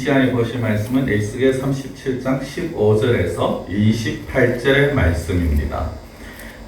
시간에 보실 말씀은 에스겔 37장 15절에서 28절의 말씀입니다.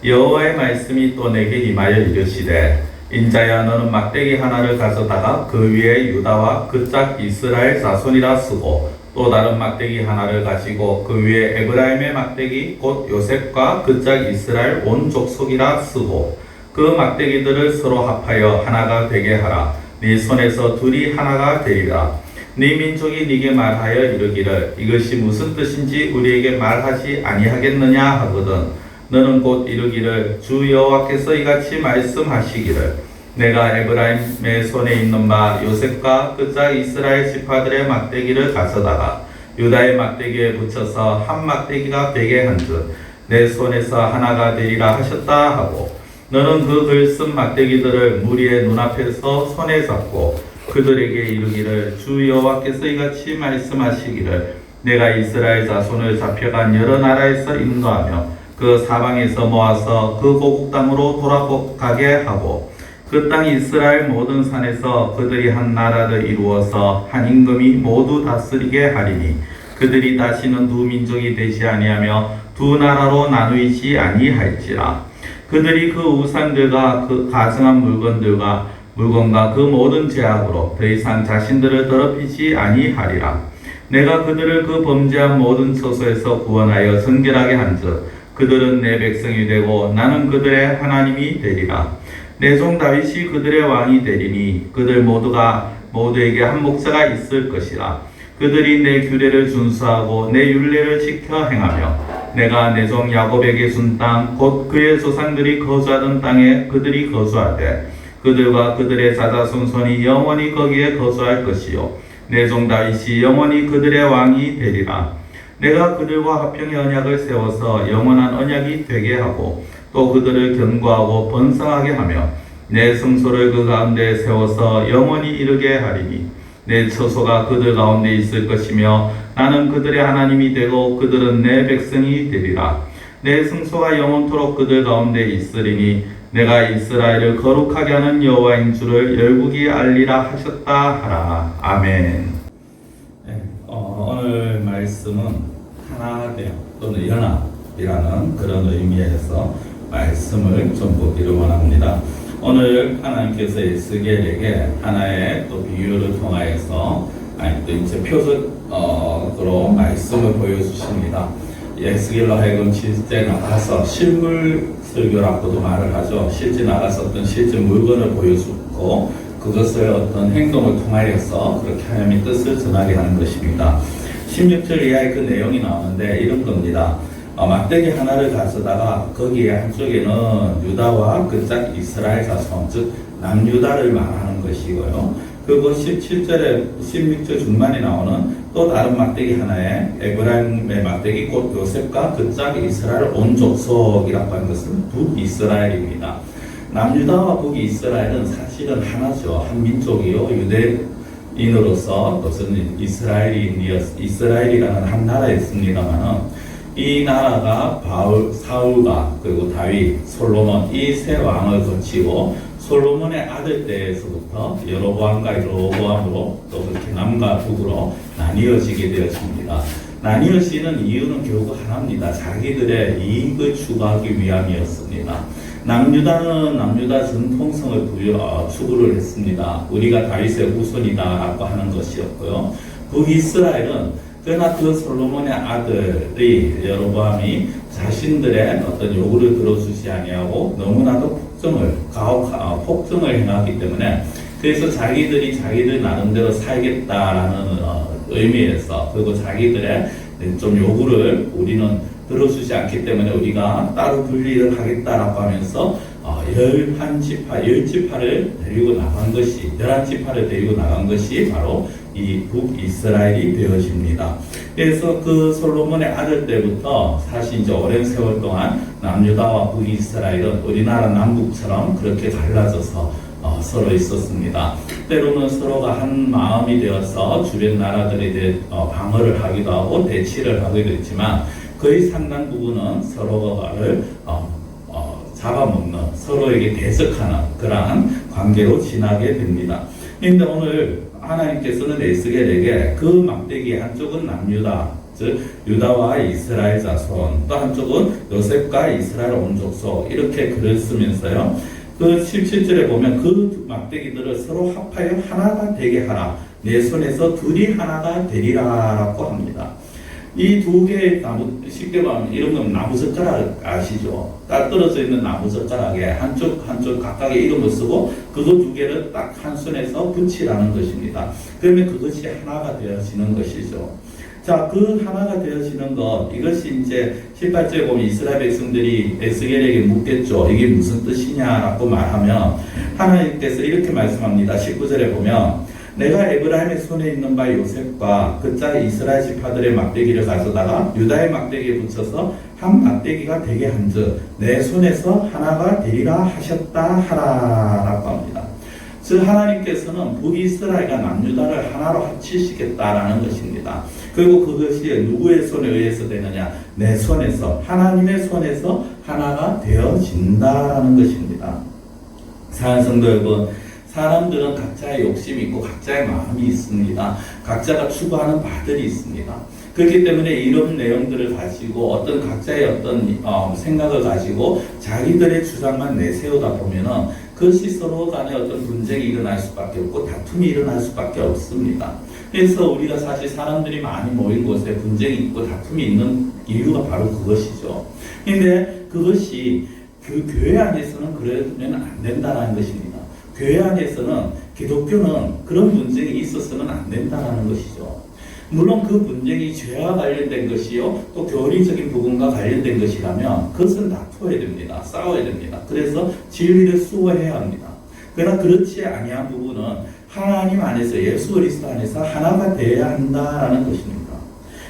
여호와의 말씀이 또 내게 임하여 이르시되 인자야 너는 막대기 하나를 가져다가 그 위에 유다와 그 짝 이스라엘 자손이라 쓰고 또 다른 막대기 하나를 가지고 그 위에 에브라임의 막대기 곧 요셉과 그 짝 이스라엘 온 족속이라 쓰고 그 막대기들을 서로 합하여 하나가 되게 하라. 네 손에서 둘이 하나가 되리라. 네 민족이 네게 말하여 이르기를 이것이 무슨 뜻인지 우리에게 말하지 아니하겠느냐 하거든 너는 곧 이르기를 주 여호와께서 이같이 말씀하시기를 내가 에브라임의 손에 있는 바 요셉과 그 짝 이스라엘 지파들의 막대기를 가져다가 유다의 막대기에 붙여서 한 막대기가 되게 한즉 내 손에서 하나가 되리라 하셨다 하고 너는 그 글 쓴 막대기들을 무리의 눈앞에서 손에 잡고 그들에게 이르기를 주 여호와께서 이같이 말씀하시기를 내가 이스라엘 자손을 잡혀간 여러 나라에서 인도하며 그 사방에서 모아서 그 고국 땅으로 돌아가게 하고 그 땅 이스라엘 모든 산에서 그들이 한 나라를 이루어서 한 임금이 모두 다스리게 하리니 그들이 다시는 두 민족이 되지 아니하며 두 나라로 나누이지 아니할지라. 그들이 그 우상들과 그 가증한 물건과 그 모든 죄악으로 더 이상 자신들을 더럽히지 아니하리라. 내가 그들을 그 범죄한 모든 처소에서 구원하여 정결하게 한즉 그들은 내 백성이 되고 나는 그들의 하나님이 되리라. 내 종 다윗이 그들의 왕이 되리니 그들 모두에게 한 목자가 있을 것이라. 그들이 내 규례를 준수하고 내 율례를 지켜 행하며 내가 내 종 야곱에게 준 땅 곧 그의 조상들이 거주하던 땅에 그들이 거주하되 그들과 그들의 자자손손이 영원히 거기에 거주할 것이요 내 종 다윗이 영원히 그들의 왕이 되리라. 내가 그들과 화평의 언약을 세워서 영원한 언약이 되게 하고 또 그들을 견고하고 번성하게 하며 내 성소를 그 가운데 세워서 영원히 이르게 하리니 내 처소가 그들 가운데 있을 것이며 나는 그들의 하나님이 되고 그들은 내 백성이 되리라. 내 성소가 영원토록 그들 가운데 있으리니 내가 이스라엘을 거룩하게 하는 여호와인 줄을 열국이 알리라 하셨다 하라. 아멘. 오늘 말씀은 하나되어 또는 연합이라는 그런 의미에서 말씀을 좀 보기를 원합니다. 오늘 하나님께서 에스겔에게 하나의 또 비유를 통하여서 또 이제 표적으로 말씀을 보여주십니다. 에스겔로 하여금 실제 나가서 실물 설교라고도 말을 하죠. 실제 나가서 어떤 실제 물건을 보여주고 그것을 어떤 행동을 통하여서 그렇게 하나님의 뜻을 전하게 하는 것입니다. 16절 이하의 그 내용이 나오는데 이런 겁니다. 막대기 하나를 가져다가 거기에 한쪽에는 유다와 그 짝 이스라엘 자손 즉 남유다를 말하는 것이고요. 그리고 17절에 16절 중반에 나오는 또 다른 막대기 하나에 에브라임의 막대기 곧 요셉과 그 짝 이스라엘 온 족속이라고 하는 것은 북이스라엘입니다. 남유다와 북이스라엘은 사실은 하나죠. 한 민족이요. 유대인으로서 그것은 이스라엘이라는 한 나라였습니다만은 이 나라가 사울과 그리고 다윗, 솔로몬 이 세 왕을 거치고 솔로몬의 아들 때에서부터 여로보암과 여로보암으로 또 그렇게 남과 북으로 나뉘어지게 되었습니다. 나뉘어지는 이유는 결국 하나입니다. 자기들의 이익을 추구하기 위함이었습니다. 남유다는 남유다 전통성을 추구를 했습니다. 우리가 다윗의 후손이다라고 하는 것이었고요. 북이스라엘은 그러나 그 솔로몬의 아들이 여로보암이 자신들의 어떤 요구를 들어주지 아니하고 너무나도 폭정을 행하기 때문에 그래서 자기들 나름대로 살겠다라는 의미에서 그리고 자기들의 좀 요구를 우리는 들어주지 않기 때문에 우리가 따로 분리를 하겠다라고 하면서 11지파를 데리고 나간 것이 11지파를 데리고 나간 것이 바로 이 북이스라엘이 되어집니다. 그래서 그 솔로몬의 아들 때부터 사실 이제 오랜 세월 동안 남유다와 북이스라엘은 우리나라 남북처럼 그렇게 갈라져서 서로 있었습니다. 때로는 서로가 한 마음이 되어서 주변 나라들에 방어를 하기도 하고 대치를 하기도 했지만 거의 상당 부분은 서로를 잡아먹는 서로에게 대적하는 그러한 관계로 지나게 됩니다. 그런데 오늘 하나님께서는 에스겔에게 그 막대기 한쪽은 남유다, 즉 유다와 이스라엘 자손, 또 한쪽은 요셉과 이스라엘 온 족속, 이렇게 글을 쓰면서요, 그 17절에 보면 그 막대기들을 서로 합하여 하나가 되게 하라, 내 손에서 둘이 하나가 되리라 라고 합니다. 이 두 개의 나무, 쉽게 말하면 이런 건 나무젓가락 아시죠? 딱 떨어져 있는 나무젓가락에 한쪽 각각의 이름을 쓰고 그거 두 개를 딱 한 손에서 붙이라는 것입니다. 그러면 그것이 하나가 되어지는 것이죠. 자, 그 하나가 되어지는 것, 이것이 이제 18절에 보면 이스라엘 백성들이 에스겔에게 묻겠죠. 이게 무슨 뜻이냐라고 말하면 하나님께서 이렇게 말씀합니다. 19절에 보면 내가 에브라임의 손에 있는 바 요셉과 그자 이스라엘 지파들의 막대기를 가져다가 유다의 막대기에 붙여서 한 막대기가 되게 한즉 내 손에서 하나가 되리라 하셨다 하라라고 합니다. 즉 하나님께서는 북이스라엘과 남유다를 하나로 합치시겠다라는 것입니다. 그리고 그것이 누구의 손에 의해서 되느냐? 내 손에서, 하나님의 손에서 하나가 되어진다라는 것입니다. 사랑하는 성도 여러분, 사람들은 각자의 욕심이 있고 각자의 마음이 있습니다. 각자가 추구하는 바들이 있습니다. 그렇기 때문에 이런 내용들을 가지고 어떤 각자의 어떤 생각을 가지고 자기들의 주장만 내세우다 보면은 그것이 서로 간에 어떤 분쟁이 일어날 수밖에 없고 다툼이 일어날 수밖에 없습니다. 그래서 우리가 사실 사람들이 많이 모인 곳에 분쟁이 있고 다툼이 있는 이유가 바로 그것이죠. 근데 그것이 그 교회 안에서는 그러면 안 된다는 것입니다. 교회 안에서는 기독교는 그런 분쟁이 있어서는 안 된다는 것이죠. 물론 그 분쟁이 죄와 관련된 것이요, 또 교리적인 부분과 관련된 것이라면 그것은 다투어야 됩니다. 싸워야 됩니다. 그래서 진리를 수호해야 합니다. 그러나 그렇지 아니한 부분은 하나님 안에서, 예수 그리스도 안에서 하나가 되어야 한다라는 것입니다.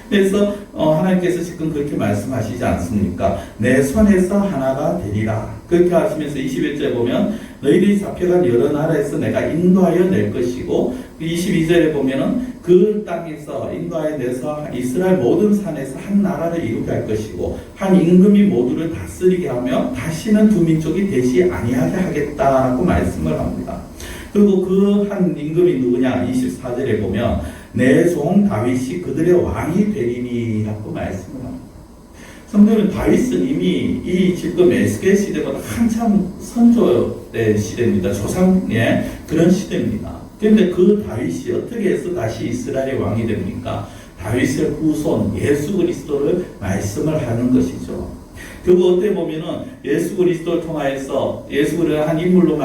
그래서 하나님께서 지금 그렇게 말씀하시지 않습니까? 내 손에서 하나가 되리라. 그렇게 하시면서 21절에 보면 너희들이 잡혀간 여러 나라에서 내가 인도하여 낼 것이고, 22절에 보면은 그 땅에서 인도하여 내서 이스라엘 모든 산에서 한 나라를 이루게 할 것이고 한 임금이 모두를 다스리게 하며 다시는 두 민족이 되지 아니하게 하겠다라고 말씀을 합니다. 그리고 그 한 임금이 누구냐? 24절에 보면 내 종 다윗이 그들의 왕이 되리니라고 말씀을 합니다. 성도는 다윗은 이미 이 지금 에스겔 시대보다 한참 선조의 시대입니다. 조상의 그런 시대입니다. 그런데 그 다윗이 어떻게 해서 다시 이스라엘의 왕이 됩니까? 다윗의 후손 예수 그리스도를 말씀을 하는 것이죠. 그리고 어떻게 보면은 예수 그리스도를 통하여서 예수 그리스도 한 인물로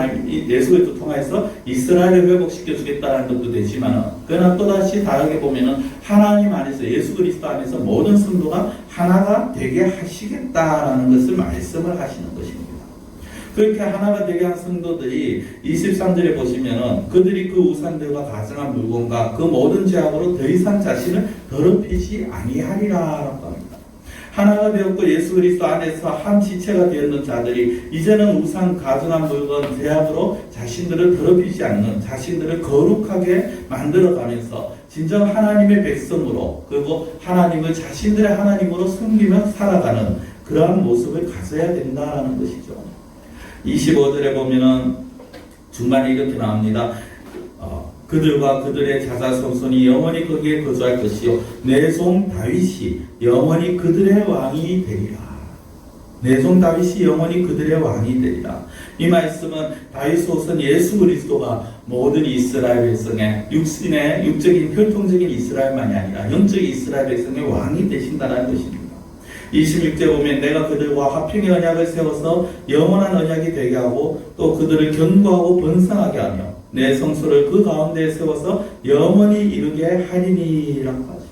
예수 그리스도 통하여서 이스라엘을 회복시켜 주겠다는 것도 되지만은, 그러나 또다시 다르게 보면은 하나님 안에서 예수 그리스도 안에서 모든 성도가 하나가 되게 하시겠다라는 것을 말씀을 하시는 것입니다. 그렇게 하나가 되게 한 성도들이 23절에 보시면은 그들이 그 우상들과 가증한 물건과 그 모든 죄악으로 더 이상 자신을 더럽히지 아니하리라라고 합니다. 하나가 되었고 예수 그리스도 안에서 한 지체가 되었는 자들이 이제는 우상, 가증한 물건, 죄악으로 자신들을 더럽히지 않는, 자신들을 거룩하게 만들어가면서 진정 하나님의 백성으로, 그리고 하나님을 자신들의 하나님으로 섬기며 살아가는 그러한 모습을 가져야 된다는 것이죠. 25절에 보면은 중간에 이렇게 나옵니다. 그들과 그들의 자자손손이 영원히 거기에 거주할 것이요 내 종 다윗이 영원히 그들의 왕이 되리라. 내 종 다윗이 영원히 그들의 왕이 되리라. 이 말씀은 다윗 후손 예수 그리스도가 모든 이스라엘 백성의 육적인 혈통적인 이스라엘만이 아니라 영적 이스라엘 백성의 왕이 되신다는 것입니다. 26절 보면 내가 그들과 화평의 언약을 세워서 영원한 언약이 되게 하고 또 그들을 견고하고 번성하게 하며 내 성소를 그 가운데에 세워서 영원히 이루게 하리니라고 하십니다.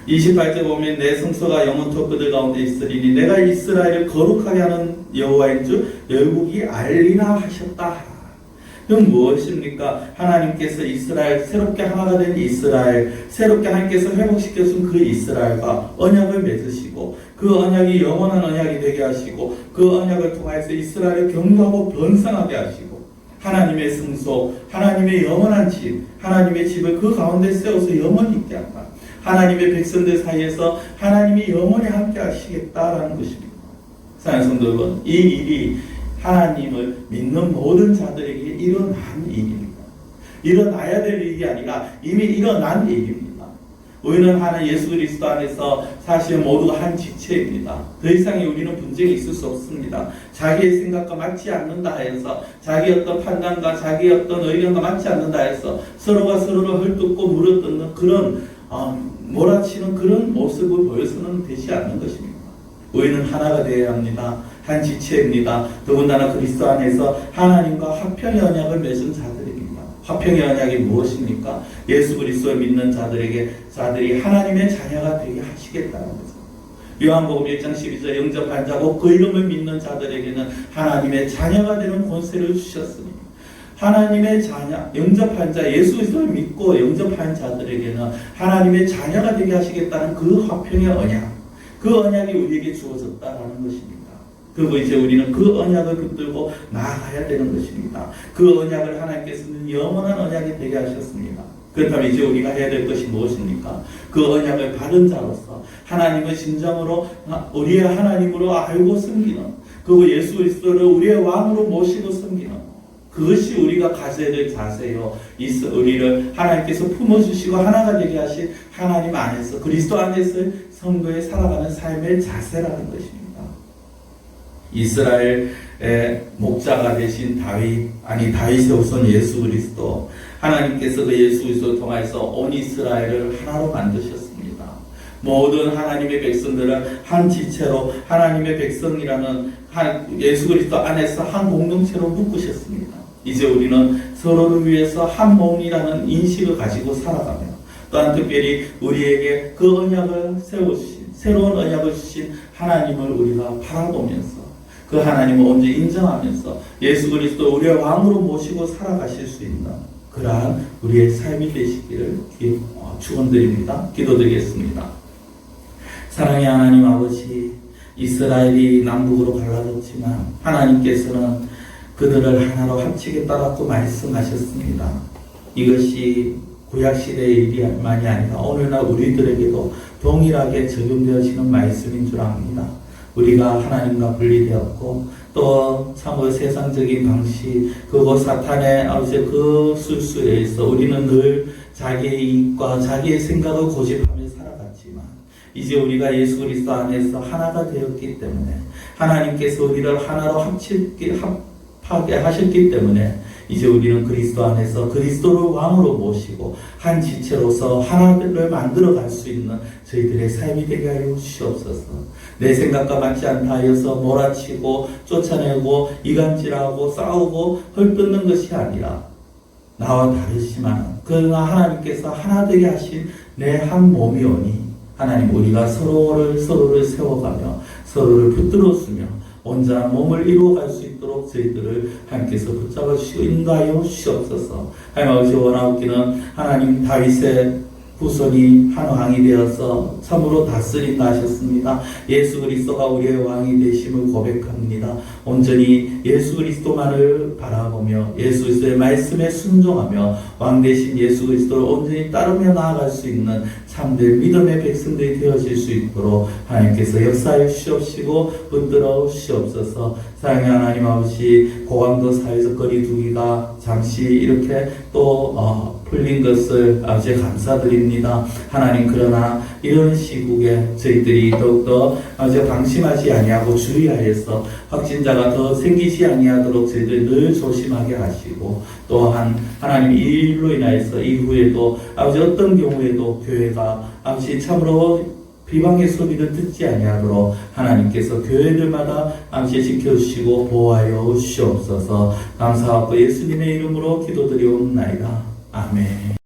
28절 보면 내 성소가 영원토록 그들 가운데 있으리니 내가 이스라엘을 거룩하게 하는 여호와인 줄 열국이 알리라 하셨다. 그럼 무엇입니까? 하나님께서 이스라엘, 새롭게 하나가 된 이스라엘, 새롭게 하나님께서 회복시켜준 그 이스라엘과 언약을 맺으시고 그 언약이 영원한 언약이 되게 하시고 그 언약을 통해서 이스라엘을 견고하고 번성하게 하시고 하나님의 성소, 하나님의 영원한 집, 하나님의 집을 그 가운데 세워서 영원히 있게 한다. 하나님의 백성들 사이에서 하나님이 영원히 함께 하시겠다라는 것입니다. 사랑하는 성도 여러분, 이 일이 하나님을 믿는 모든 자들에게 일어난 일입니다. 일어나야 될 일이 아니라 이미 일어난 일입니다. 우리는 하나 예수 그리스도 안에서 사실 모두가 한 지체입니다. 더 이상의 우리는 분쟁이 있을 수 없습니다. 자기의 생각과 맞지 않는다 해서, 자기 어떤 판단과 자기 어떤 의견과 맞지 않는다 해서 서로가 서로를 헐뜯고 물어뜯는 그런 몰아치는 그런 모습을 보여서는 되지 않는 것입니다. 우리는 하나가 되어야 합니다. 한 지체입니다. 더군다나 그리스도 안에서 하나님과 화평의 언약을 맺은 자들입니다. 화평의 언약이 무엇입니까? 예수 그리스도를 믿는 자들이 하나님의 자녀가 되게 하시겠다는 거죠. 요한복음 1장 12절 영접한 자고 그 이름을 믿는 자들에게는 하나님의 자녀가 되는 권세를 주셨으니, 하나님의 자녀, 영접한 자, 예수 그리스도를 믿고 영접한 자들에게는 하나님의 자녀가 되게 하시겠다는 그 화평의 언약, 그 언약이 우리에게 주어졌다라는 것입니다. 그리고 이제 우리는 그 언약을 붙들고 나아가야 되는 것입니다. 그 언약을 하나님께서는 영원한 언약이 되게 하셨습니다. 그렇다면 이제 우리가 해야 될 것이 무엇입니까? 그 언약을 받은 자로서 하나님을 진정으로 우리의 하나님으로 알고 섬기는, 그리고 예수 그리스도를 우리의 왕으로 모시고 섬기는, 그것이 우리가 가져야 될 자세요. 우리를 하나님께서 품어주시고 하나가 되게 하신 하나님 안에서, 그리스도 안에서 성도에 살아가는 삶의 자세라는 것입니다. 이스라엘의 목자가 되신 다윗의 후손 예수 그리스도, 하나님께서 그 예수 그리스도를 통해서 온 이스라엘을 하나로 만드셨습니다. 모든 하나님의 백성들을 한 지체로 하나님의 백성이라는 예수 그리스도 안에서 한 공동체로 묶으셨습니다. 이제 우리는 서로를 위해서 한 몸이라는 인식을 가지고 살아가며, 또한 특별히 우리에게 그 언약을 세우신, 새로운 언약을 주신 하나님을 우리가 바라보면서, 그 하나님을 언제 인정하면서 예수 그리스도 우리의 왕으로 모시고 살아가실 수 있는 그러한 우리의 삶이 되시기를 축원드립니다. 기도드리겠습니다. 사랑의 하나님 아버지, 이스라엘이 남북으로 갈라졌지만 하나님께서는 그들을 하나로 합치겠다라고 말씀하셨습니다. 이것이 구약시대의 일이만이 아니라 오늘날 우리들에게도 동일하게 적용되어지는 말씀인 줄 압니다. 우리가 하나님과 분리되었고, 또 참으로 세상적인 방식, 그리고 사탄의 그 술수에 의해서 우리는 늘 자기의 이익과 자기의 생각을 고집하며 살아갔지만, 이제 우리가 예수 그리스도 안에서 하나가 되었기 때문에, 하나님께서 우리를 하나로 합하게 하셨기 때문에, 이제 우리는 그리스도 안에서 그리스도를 왕으로 모시고 한 지체로서 하나를 만들어 갈 수 있는 저희들의 삶이 되게 하여 주시옵소서. 내 생각과 맞지 않다 하여서 몰아치고 쫓아내고 이간질하고 싸우고 헐뜯는 것이 아니라, 나와 다르지만 그러나 하나님께서 하나 되게 하신 내 한 몸이오니, 하나님 우리가 서로를 세워가며 서로를 붙들어주며 온전한 몸을 이루어갈 수 있도록 저희들을 하나님께서 붙잡아 주시고 인도하여 주시옵소서. 하나님 아버지, 원하옵기는 하나님 다윗의 후손이 한 왕이 되어서 참으로 다스린다 하셨습니다. 예수 그리스도가 우리의 왕이 되심을 고백합니다. 온전히 예수 그리스도만을 바라보며 예수 그리스도의 말씀에 순종하며 왕 되신 예수 그리스도를 온전히 따르며 나아갈 수 있는 참된 믿음의 백성들이 되어질 수 있도록 하나님께서 역사해 주시옵시고 붙들어 주시옵소서. 사랑의 하나님 아버지, 고강도 사회적 거리두기가 잠시 이렇게 또 풀린 것을 아버지 감사드립니다. 하나님, 그러나 이런 시국에 저희들이 더욱더 아버지 방심하지 아니하고 주의하여서 확진자가 더 생기지 아니하도록 저희들 늘 조심하게 하시고, 또한 하나님 이 일로 인하여서 이후에도 아버지 어떤 경우에도 교회가 아버지 참으로 비방의 소리를 듣지 아니하도록 하나님께서 교회들마다 아버지 지켜주시고 보호하여 주시옵소서. 감사하고 예수님의 이름으로 기도드리옵나이다. 아멘.